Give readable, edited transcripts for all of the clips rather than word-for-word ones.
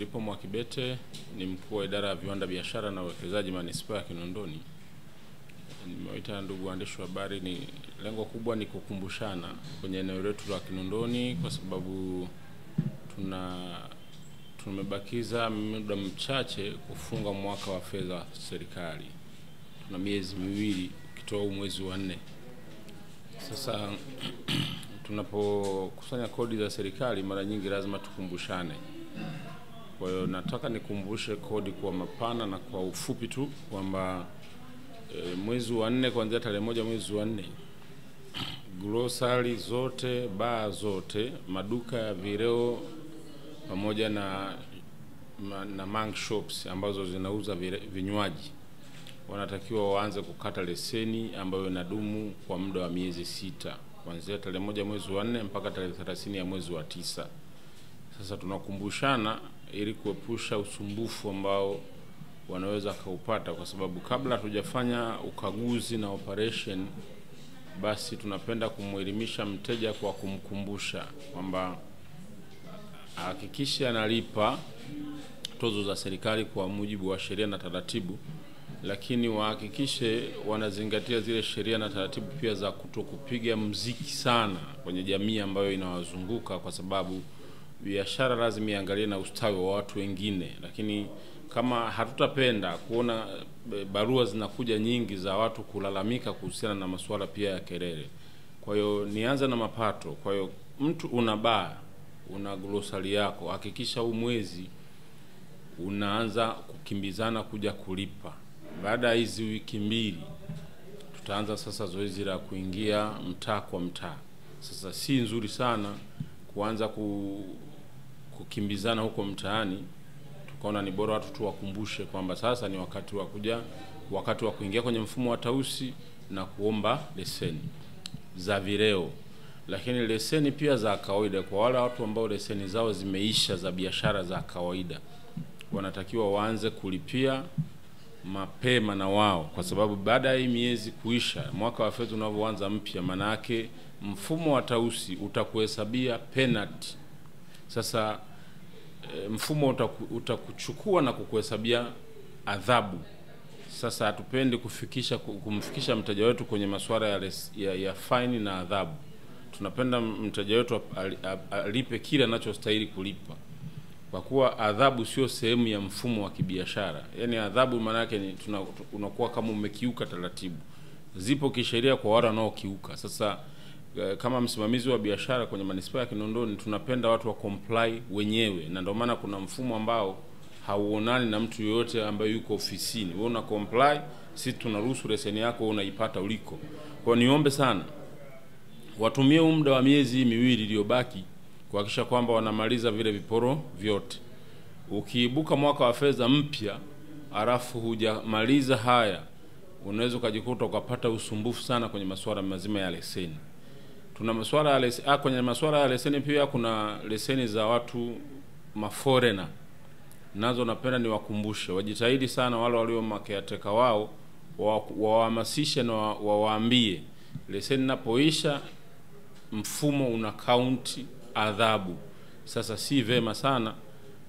Filipo Mwakibete ni mkuu wa idara ya viwanda, biashara na uwekezaji manispaa ya Kinondoni. Nimewaita ndugu waandishi wa habari, ni lengo kubwa ni kukumbushana kwenye eneo letu la Kinondoni kwa sababu tumebakiza muda mchache kufunga mwaka wa fedha wa serikali. Tuna miezi miwili ukitoa mwezi wa 4. Sasa tunapokusanya kodi za serikali mara nyingi lazima tukumbushane. Kwa hiyo nataka nikumbushe kodi kwa mapana na kwa ufupi tu kwamba mwezi wa 4 kuanzia tarehe 1 mwezi wa 4, grocery zote, baa zote, maduka ya vileo pamoja na mang shops ambazo zinauza vinywaji wanatakiwa waanze kukata leseni ambayo inadumu kwa muda wa miezi 6 kuanzia tarehe 1 mwezi wa 4 mpaka tarehe 30 ya mwezi wa 9. Sasa tunakumbushana ili kuepusha usumbufu ambao wanaweza kaupata, kwa sababu kabla hatujafanya ukaguzi na operation, basi tunapenda kumwelimisha mteja kwa kumkumbusha kwamba hakikisha analipa tozo za serikali kwa mujibu wa sheria na taratibu, lakini wahakikishe wanazingatia zile sheria na taratibu pia za kutokupiga muziki sana kwenye jamii ambayo inawazunguka, kwa sababu biashara lazima iangalie na ustawi wa watu wengine. Lakini kama hatutapenda kuona barua zinakuja nyingi za watu kulalamika kuhusiana na masuala pia ya kelele. Kwa hiyo nianza na mapato. Kwa hiyo mtu una baa, una grocery yako, hakikisha huu mwezi unaanza kukimbizana kuja kulipa. Baada ya hizi wiki 2 tutaanza sasa zoezi la kuingia mtaa kwa mtaa. Sasa si nzuri sana kuanza kukimbizana huko mtaani. Tukaona ni bora watu tuwakumbushe kwamba sasa ni wakati wa kuingia kwenye mfumo wa Tausi na kuomba leseni za vileo, lakini leseni pia za kawaida kwa wale watu ambao leseni zao zimeisha za biashara za kawaida wanatakiwa waanze kulipia mapema na wao, kwa sababu baada ya hii miezi kuisha, mwaka wa fedha unavyoanza mpya, maana yake mfumo wa Tausi utakuhesabia penalty. Sasa mfumo utakuchukua na kukuhesabia adhabu. Sasa hatupendi kumfikisha mteja wetu kwenye masuala ya fine na adhabu. Tunapenda mteja wetu alipe kile anachostahili kulipa, kwa kuwa adhabu sio sehemu ya mfumo wa kibiashara. Yaani adhabu maana yake ni unakuwa kama umekiuka taratibu. Zipo kisheria kwa wale wanaokiuka. Sasa kama msimamizi wa biashara kwenye manispaa ya Kinondoni tunapenda watu wa comply wenyewe, na ndio maana kuna mfumo ambao hauonani na mtu yoyote ambaye yuko ofisini. Wewe una comply, sisi tunaruhusu leseni yako unaipata uliko. Kwa niombe sana watumie muda wa miezi 2 iliyobaki kuhakikisha kwamba wanamaliza vile viporo vyote. Ukiibuka mwaka wa fedha mpya alafu hujamaliza haya, unaweza kujikuta ukapata usumbufu sana kwenye masuala mazima ya leseni. Tuna masuala ya leseni, kwenye masuala ya leseni pia kuna leseni za watu maforena. Nazo napenda niwakumbushe wajitahidi sana wale walio makeateka wao wahamasishe na wawaambie leseni inapoisha mfumo una count adhabu. Sasa si vema sana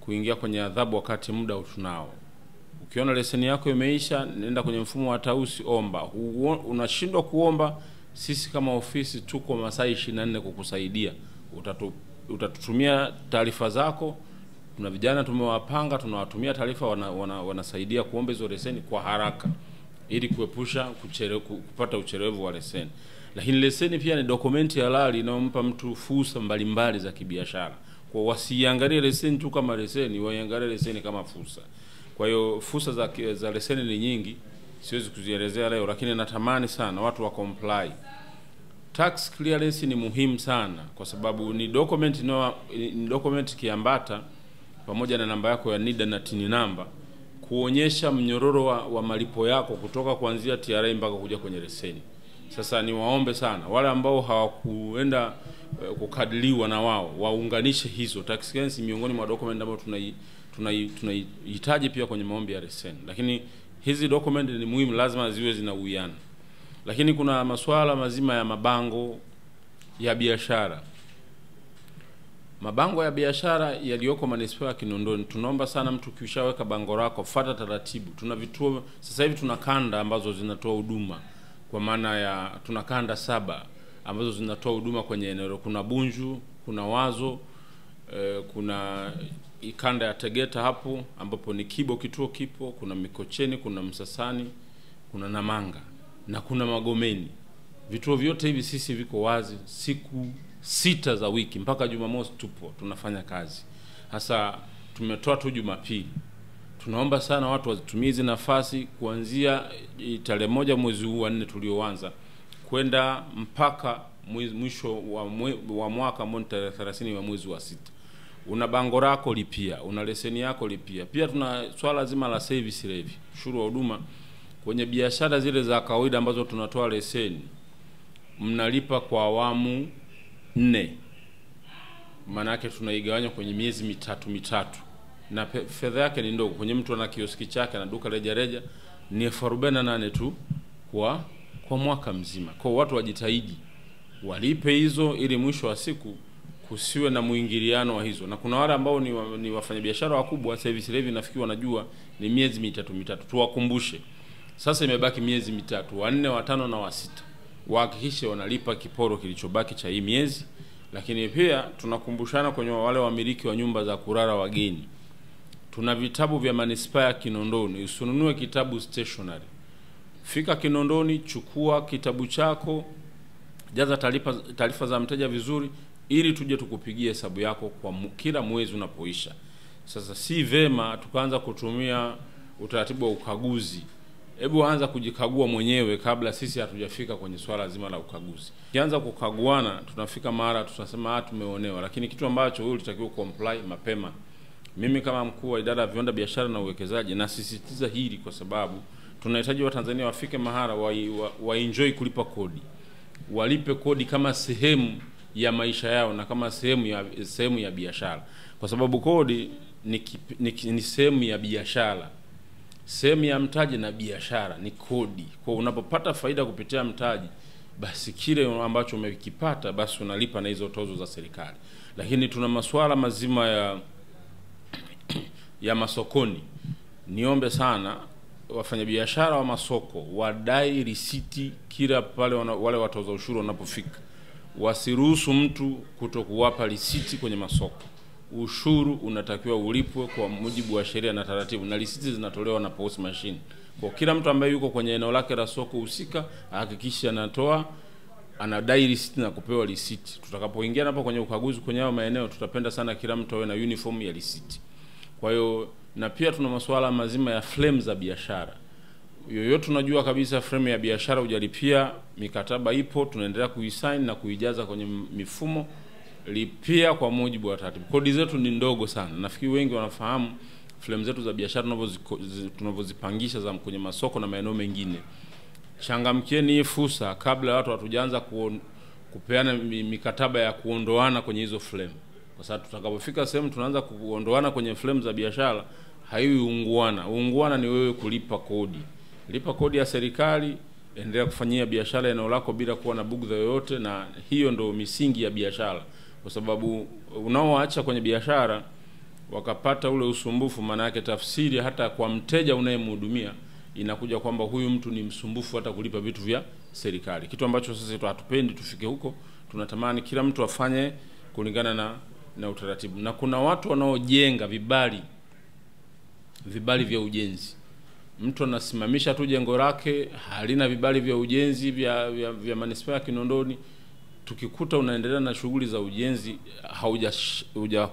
kuingia kwenye adhabu wakati muda utunao. Ukiona leseni yako imeisha, nenda kwenye mfumo wa Tausi, omba. Unashindwa kuomba, sisi kama ofisi tuko masaa 24 kukusaidia. Utatutumia taarifa zako. Tuna vijana tumewapanga, tunawatumia taarifa, wanasaidia kuomba hizo leseni kwa haraka ili kuepusha kupata uchelevu wa leseni. Lakini leseni pia ni dokumenti halali inayompa mtu fursa mbalimbali za kibiashara. Kwa wasiangalie leseni tu kama leseni, waiangalie leseni kama fursa. Kwa hiyo fursa za leseni ni nyingi, siwezi kuzielezea leo, lakini natamani sana watu wa comply. Tax clearance ni muhimu sana kwa sababu ni document kiambata pamoja na namba yako ya NIDA na TIN namba kuonyesha mnyororo wa malipo yako kutoka kuanzia TRA mpaka kuja kwenye leseni. Sasa ni waombe sana wale ambao hawakuenda kukadiliwa na wao waunganishe hizo tax clearance miongoni mwa document ambazo tunahitaji pia kwenye maombi ya leseni. Lakini hizi document ni muhimu, lazima ziwe zina uwiano. Lakini kuna masuala mazima ya mabango ya biashara. Mabango ya biashara yaliyoko manispaa ya Kinondoni, tunaomba sana mtu ukishaweka bango lako fuata taratibu. Tuna vituo sasa hivi, tuna kanda ambazo zinatoa huduma, kwa maana ya tuna kanda 7 ambazo zinatoa huduma kwenye eneo. Kuna Bunju, kuna Wazo, kuna kanda ya Tegeta hapo ambapo ni Kibo kituo kipo, kuna Mikocheni, kuna Msasani, kuna Namanga na kuna Magomeni. Vituo vyote hivi sisi viko wazi siku 6 za wiki mpaka Jumamosi tupo tunafanya kazi. Hasa tumetoa tu Jumapili. Tunaomba sana watu wazitumie hizo nafasi kuanzia tarehe 1 mwezi huu wa 4 tulioanza kwenda mpaka mwisho wa mwaka tarehe 30 wa mwezi wa 6. Una bango lako lipia, una leseni yako lipia. Pia tuna swala zima la service levy, ushuru wa huduma kwenye biashara zile za kawaida ambazo tunatoa leseni. Mnalipa kwa awamu 4. Maana yake tunaigawanya kwenye miezi mitatu. Na fedha yake ni ndogo. Kwenye mtu ana kioski chake na duka reja ni 48 tu kwa mwaka mzima. Kwa watu wajitahidi walipe hizo ili mwisho wa siku kusiwe na muingiliano wa hizo. Na kuna wale ambao ni wafanyabiashara wakubwa, service levy nafikiri wanajua ni miezi mitatu. Tuwakumbushe. Sasa imebaki miezi 3, wa 4, wa 5 na wa 6. Wahakikishe wanalipa kiporo kilichobaki cha hii miezi. Lakini pia tunakumbushana kwenye wale wamiliki wa nyumba za kulala wageni. Tuna vitabu vya manispaa ya Kinondoni. Usinunue kitabu stationary. Fika Kinondoni, chukua kitabu chako, jaza taarifa za mteja vizuri ili tuje tukupigie hesabu yako kwa kila mwezi unapoisha. Sasa si vema tukaanza kutumia utaratibu wa ukaguzi. Hebu anza kujikagua mwenyewe kabla sisi hatujafika kwenye swala zima la ukaguzi. Kianza kukaguana, tunafika mara tunasema tumeonewa, lakini kitu ambacho wewe ulitakiwa comply mapema. Mimi kama mkuu wa idara ya viwanda, biashara na uwekezaji nasisitiza hili kwa sababu tunahitaji Watanzania wafike mahara wa enjoy kulipa kodi. Walipe kodi kama sehemu ya maisha yao na kama sehemu ya biashara. Kwa sababu kodi ni sehemu ya biashara. Sehemu ya mtaji na biashara ni kodi. Kwa unapopata faida kupitia mtaji, basi kile ambacho umekipata basi unalipa na hizo tozo za serikali. Lakini tuna masuala mazima ya masokoni. Niombe sana wafanyabiashara wa masoko wadai risiti kila pale wale watoza ushuru wanapofika. Wasiruhusu mtu kutokuwapa risiti kwenye masoko. Ushuru unatakiwa ulipwe kwa mujibu wa sheria na taratibu, na risiti zinatolewa na POS machine. Kwa kila mtu ambaye yuko kwenye eneo lake la soko husika hakikisha anadai risiti na kupewa risiti. Tutakapoingia hapo kwenye ukaguzi kwenye hayo maeneo, tutapenda sana kila mtu awe na uniform ya risiti. Kwa hiyo na pia tuna masuala mazima ya frame za biashara. Yoyote tunajua kabisa frame ya biashara hujalipia, mikataba ipo, tunaendelea kuisign na kuijaza kwenye mifumo. Lipia kwa mujibu wa taratibu. Kodi zetu ni ndogo sana. Nafikiri wengi wanafahamu frame zetu za biashara tunavyozipangisha za kwenye masoko na maeneo mengine. Changamkieni hii fursa kabla watu hatujaanza kupeana mikataba ya kuondoana kwenye hizo frame. Kwa sababu tutakapofika sehemu tunaanza kuondoana kwenye frame za biashara, haiwi uunguana. Uunguana ni wewe kulipa kodi. Lipa kodi ya serikali, endelea kufanyia biashara eneo lako bila kuwa na bugdha yoyote, na hiyo ndo misingi ya biashara. Kwa sababu unaoacha kwenye biashara wakapata ule usumbufu, maana yake tafsiri hata kwa mteja unayemhudumia inakuja kwamba huyu mtu ni msumbufu hata kulipa vitu vya serikali. Kitu ambacho sasa hatupendi tufike huko. Tunatamani kila mtu afanye kulingana na utaratibu. Na kuna watu wanaojenga vibali vya ujenzi. Mtu anasimamisha tu jengo lake halina vibali vya ujenzi vya manispaa ya Kinondoni. Tukikuta unaendelea na shughuli za ujenzi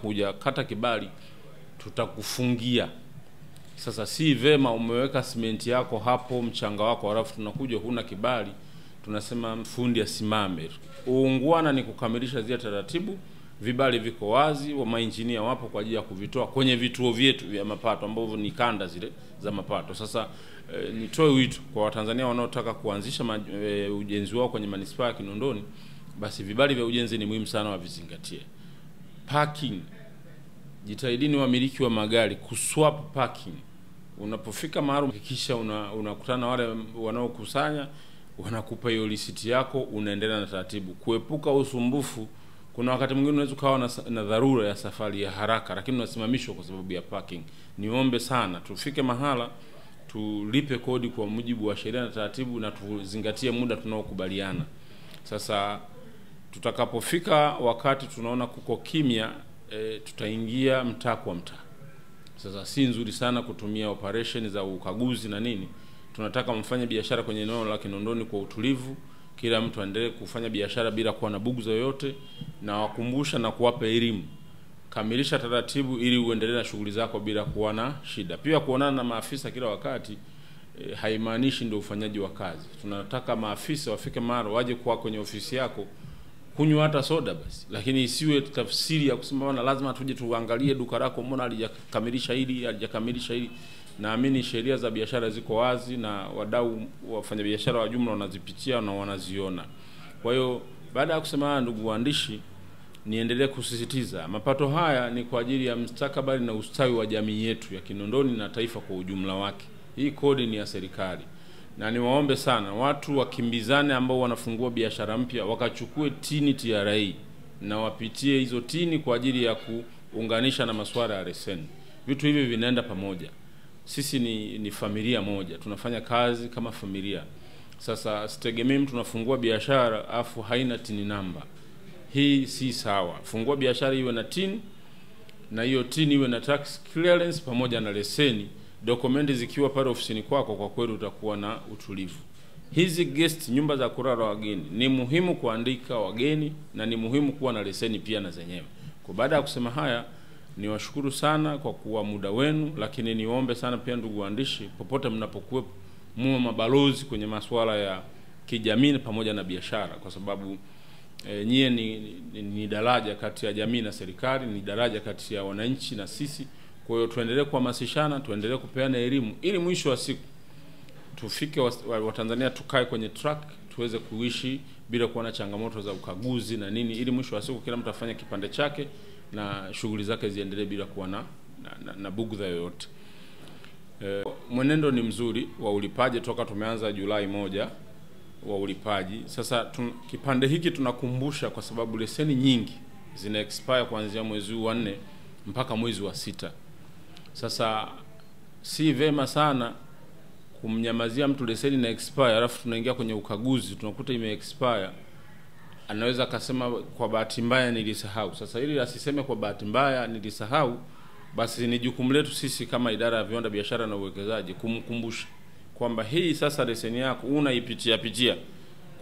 hujakata kibali, tutakufungia. Sasa si vema umeweka simenti yako hapo, mchanga wako, halafu tunakuja huna kibali, tunasema fundi asimame. Uungwana ni kukamilisha zile taratibu. Vibali viko wazi, wa mainjinia wapo kwa ajili ya kuvitoa kwenye vituo vyetu vya mapato ambavyo ni kanda zile za mapato. Sasa nitoe wito kwa Watanzania wanaotaka kuanzisha ujenzi wao kwenye manispaa ya Kinondoni, basi vibali vya ujenzi ni muhimu sana wavizingatie. Parking, jitahidini wamiliki wa magari kuswap parking. Unapofika mahali hakikisha unakutana wale wanaokusanya, wanakupa hiyo risiti yako, unaendelea na taratibu kuepuka usumbufu Kuna wakati mwingine unaweza ukawa na dharura ya safari ya haraka, lakini unasimamishwa kwa sababu ya parking. Niombe sana tufike mahala tulipe kodi kwa mujibu wa sheria na taratibu, na tuzingatie muda tunaokubaliana. Sasa tutakapofika wakati tunaona kuko kimya, tutaingia mtaa kwa mtaa. Sasa si nzuri sana kutumia operation za ukaguzi na nini. Tunataka mfanye biashara kwenye eneo la Kinondoni kwa utulivu, kila mtu aendelee kufanya biashara bila kuwa na bugu yoyote, na wakumbusha na kuwapa elimu. Kamilisha taratibu ili uendelee na shughuli zako bila kuwa na shida. Pia kuonana na maafisa kila wakati haimaanishi ndio ufanyaji wa kazi. Tunataka maafisa wafike mara waje kwa kwenye ofisi yako kunywa hata soda basi, lakini isiwe tafsiri ya kusema bwana lazima tuje tuangalie duka lako, mbona halijakamilisha hili, halijakamilisha hili. Naamini sheria za biashara ziko wazi na wadau wafanyabiashara wa jumla wanazipitia na wanaziona. Kwa hiyo baada ya kusema, ndugu waandishi, niendelee kusisitiza mapato haya ni kwa ajili ya mustakabali na ustawi wa jamii yetu ya Kinondoni na taifa kwa ujumla wake. Hii kodi ni ya serikali. Na niwaombe sana watu wakimbizane ambao wanafungua biashara mpya wakachukue tini TRA na wapitie hizo tini kwa ajili ya kuunganisha na masuala ya leseni. Vitu hivi vinaenda pamoja. Sisi ni familia moja, tunafanya kazi kama familia. Sasa sitegemei mtu tunafungua biashara afu haina tini namba. Hii si sawa. Fungua biashara iwe na tini, na hiyo tini iwe na tax clearance pamoja na leseni. Dokumenti zikiwa pale ofisini kwako, kwa kweli utakuwa na utulivu. Hizi guest, nyumba za kulala wageni, ni muhimu kuandika wageni na ni muhimu kuwa na leseni pia na zenyewe. Kwa baada ya kusema haya, niwashukuru sana kwa kuwa muda wenu, lakini niombe sana pia ndugu waandishi, popote mnapokuwa muwe mabalozi kwenye masuala ya kijamii pamoja na biashara, kwa sababu nyie ni daraja kati ya jamii na serikali, ni daraja kati ya wananchi na sisi. Kwa hiyo tuendelee kuhamasishana, tuendelee kupeana elimu ili mwisho wa siku tufike Watanzania tukae kwenye track, tuweze kuishi bila kuwa na changamoto za ukaguzi na nini, ili mwisho wa siku kila mtu afanye kipande chake na shughuli zake ziendelee bila kuwa na bugudha yoyote. Mwenendo ni mzuri wa ulipaji toka tumeanza Julai 1 wa ulipaji. Sasa kipande hiki tunakumbusha kwa sababu leseni nyingi zina expire kuanzia mwezi wa 4 mpaka mwezi wa 6. Sasa si vema sana kumnyamazia mtu leseni na expire alafu tunaingia kwenye ukaguzi tunakuta ime expire. Anaweza akasema kwa bahati mbaya nilisahau. Sasa ili asiseme kwa bahati mbaya nilisahau, basi ni jukumu letu sisi kama idara ya viwanda, biashara na uwekezaji kumkumbusha kwamba hii sasa leseni yako unaipitia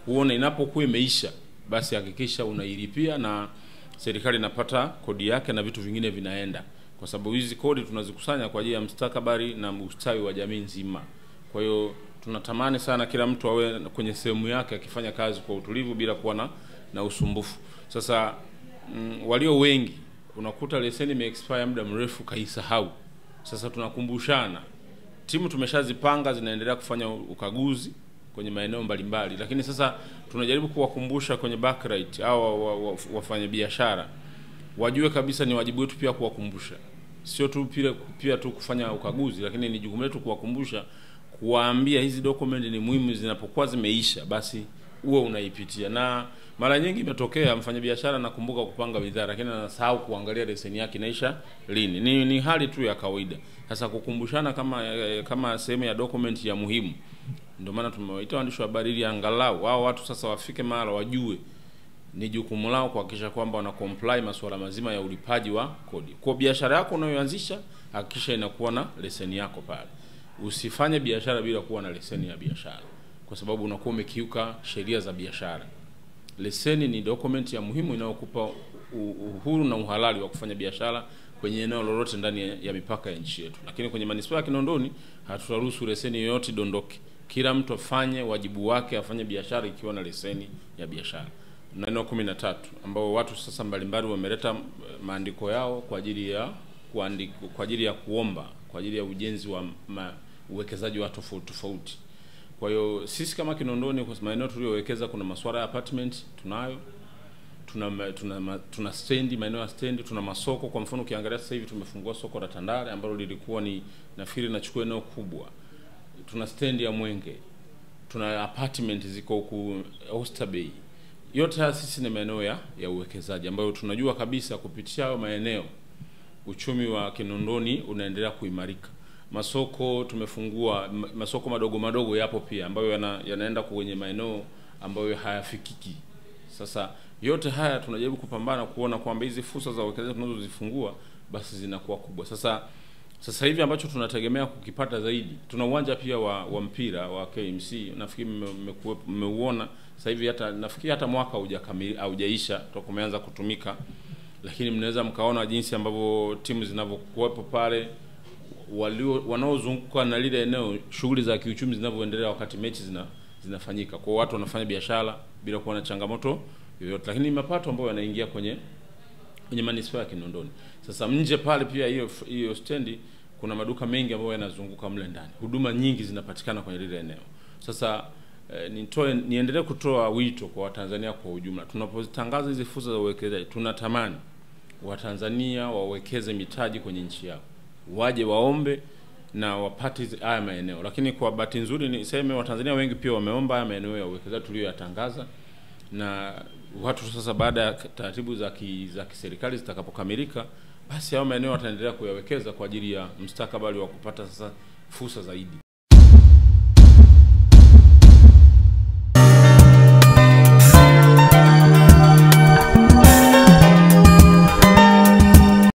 kuona inapokuwa imeisha, basi hakikisha unailipia na serikali inapata kodi yake na vitu vingine vinaenda, kwa sababu hizi kodi tunazikusanya kwa ajili ya mustakabali na ustawi wa jamii nzima. Kwa hiyo tunatamani sana kila mtu awe kwenye sehemu yake akifanya kazi kwa utulivu bila kuwa na usumbufu. Sasa walio wengi unakuta leseni ime expire muda mrefu kaisahau. Sasa tunakumbushana. Timu tumeshazipanga zinaendelea kufanya ukaguzi kwenye maeneo mbalimbali, lakini sasa tunajaribu kuwakumbusha kwenye backlight au wafanya biashara wajue kabisa ni wajibu wetu pia kuwakumbusha. Sio tu pia tu kufanya ukaguzi, lakini ni jukumu letu kuwakumbusha, kuwaambia hizi document ni muhimu, zinapokuwa zimeisha basi uwe unaipitia. Na mara nyingi imetokea mfanyabiashara nakumbuka kupanga bidhaa lakini anasahau kuangalia leseni yake inaisha lini. Ni hali tu ya kawaida. Sasa kukumbushana kama sehemu ya document ya muhimu. Ndio maana tumewaita waandishi wa habari ili angalau wao watu sasa wafike mahali wajue ni jukumu lao kuhakikisha kwamba wana comply masuala mazima ya ulipaji wa kodi. Kwa biashara yako unayoanzisha, hakikisha inakuwa na leseni yako pale. Usifanye biashara bila kuwa na leseni ya biashara, kwa sababu unakuwa umekiuka sheria za biashara. Leseni ni document ya muhimu inayokupa uhuru na uhalali wa kufanya biashara kwenye eneo lolote ndani ya mipaka ya nchi yetu. Lakini kwenye manispaa ya Kinondoni hatutaruhusu leseni yoyote dondoke. Kila mtu afanye wajibu wake, afanye biashara ikiwa na leseni ya biashara. Na eneo 13 ambao watu sasa mbalimbali wameleta maandiko yao kwa ajili ya kuomba kwa ajili ya ujenzi wa uwekezaji wa tofauti. Kwa hiyo sisi kama Kinondoni kwa maeneo tuliyowekeza kuna masuala ya apartment tunayo, tuna stendi, maeneo ya stendi, tuna masoko. Kwa mfano ukiangalia sasa hivi tumefungua soko la Tandale ambalo lilikuwa ni nafikiri nachukua eneo kubwa. Tuna stendi ya Mwenge, tuna apartment ziko huku Oyster Bay. yote haya sisi ni maeneo ya uwekezaji ambayo tunajua kabisa kupitia hayo maeneo uchumi wa Kinondoni unaendelea kuimarika. Masoko tumefungua, masoko madogo madogo yapo pia ambayo yanaenda kwenye maeneo ambayo hayafikiki. Sasa yote haya tunajaribu kupambana kuona kwamba hizi fursa za uwekezaji tunazozifungua basi zinakuwa kubwa. Sasa hivi ambacho tunategemea kukipata zaidi, tuna uwanja pia wa mpira wa KMC. Nafikiri mmeuona sasa hivi, nafikiri hata mwaka haujaisha toka umeanza kutumika, lakini mnaweza mkaona jinsi ambavyo timu zinavyokuwepo pale, wanaozunguka na lile eneo, shughuli za kiuchumi zinavyoendelea wakati mechi zinafanyika. Kwa watu wanafanya biashara bila kuwa na changamoto yoyote, lakini mapato ambayo yanaingia kwenye manispaa ya Kinondoni. Sasa nje pale pia hiyo stendi kuna maduka mengi ambayo yanazunguka mle ndani. Huduma nyingi zinapatikana kwenye lile eneo. Sasa niendelee kutoa wito kwa Watanzania kwa ujumla. Tunapotangaza hizi fursa za uwekezaji, tunatamani Watanzania wawekeze mitaji kwenye nchi yao. Waje waombe na wapate haya maeneo. Lakini kwa bahati nzuri niseme Watanzania wengi pia wameomba haya maeneo ya uwekezaji tuliyoyatangaza, na watu sasa baada ya taratibu za kiserikali zitakapokamilika, basi hao maeneo wataendelea kuyawekeza kwa ajili ya mustakabali wa kupata sasa fursa zaidi.